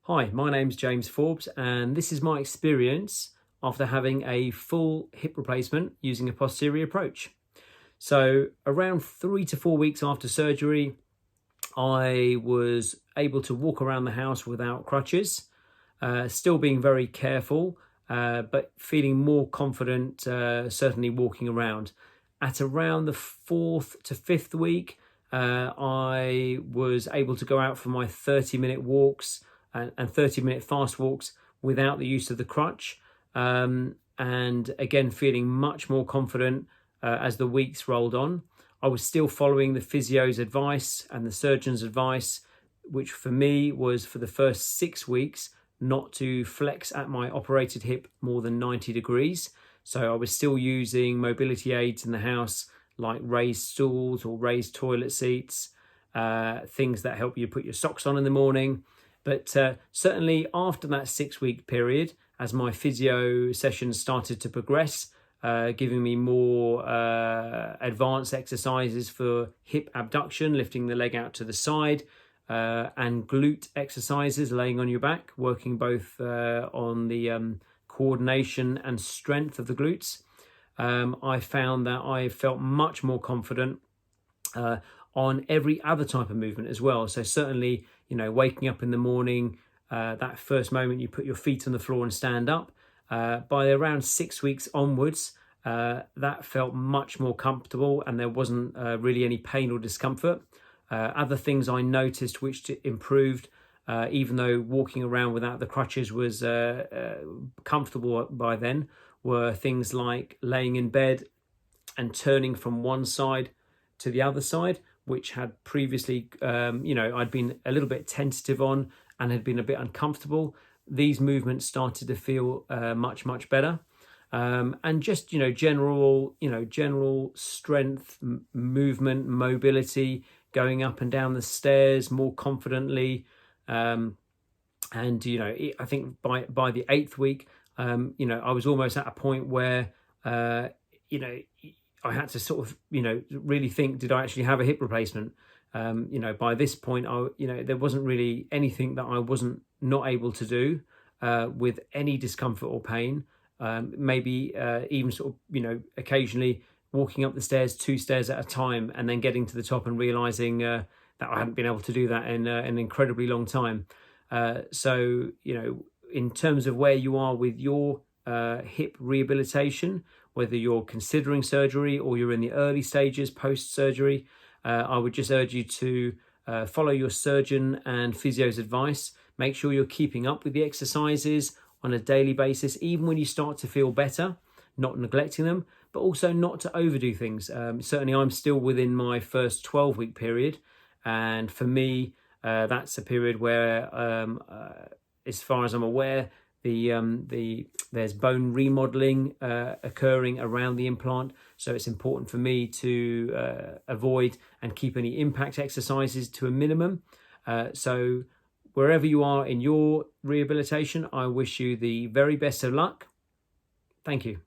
Hi, my name's James Forbes, and this is my experience after having a full hip replacement using a posterior approach. So around 3 to 4 weeks after surgery, I was able to walk around the house without crutches, still being very careful, but feeling more confident, certainly walking around. At around the 4th to 5th week, I was able to go out for my 30-minute walks and 30-minute fast walks without the use of the crutch. And again, feeling much more confident as the weeks rolled on. I was still following the physio's advice and the surgeon's advice, which for me was for the first 6 weeks not to flex at my operated hip more than 90 degrees. So I was still using mobility aids in the house like raised stools or raised toilet seats, things that help you put your socks on in the morning. But certainly after that 6-week period, as my physio sessions started to progress, giving me more advanced exercises for hip abduction, lifting the leg out to the side, and glute exercises, laying on your back, working both on the coordination and strength of the glutes. I found that I felt much more confident on every other type of movement as well. So certainly, waking up in the morning, that first moment you put your feet on the floor and stand up, by around 6 weeks onwards, that felt much more comfortable and there wasn't really any pain or discomfort. Other things I noticed which improved, even though walking around without the crutches was comfortable by then, were things like laying in bed and turning from one side to the other side, which had previously, I'd been a little bit tentative on and had been a bit uncomfortable. These movements started to feel much, much better. And just, general strength, movement, mobility, going up and down the stairs more confidently. And, I think by the 8th week, I was almost at a point where, I had to sort of, really think, did I actually have a hip replacement? By this point, there wasn't really anything that I wasn't not able to do with any discomfort or pain. Maybe even sort of, occasionally walking up the stairs 2 stairs at a time and then getting to the top and realizing that I hadn't been able to do that in an incredibly long time. So, in terms of where you are with your hip rehabilitation, whether you're considering surgery or you're in the early stages post-surgery, I would just urge you to follow your surgeon and physio's advice. Make sure you're keeping up with the exercises on a daily basis, even when you start to feel better, not neglecting them, but also not to overdo things. Certainly I'm still within my first 12-week period. And for me, that's a period where, as far as I'm aware, there's bone remodeling occurring around the implant. So it's important for me to avoid and keep any impact exercises to a minimum. So wherever you are in your rehabilitation, I wish you the very best of luck. Thank you.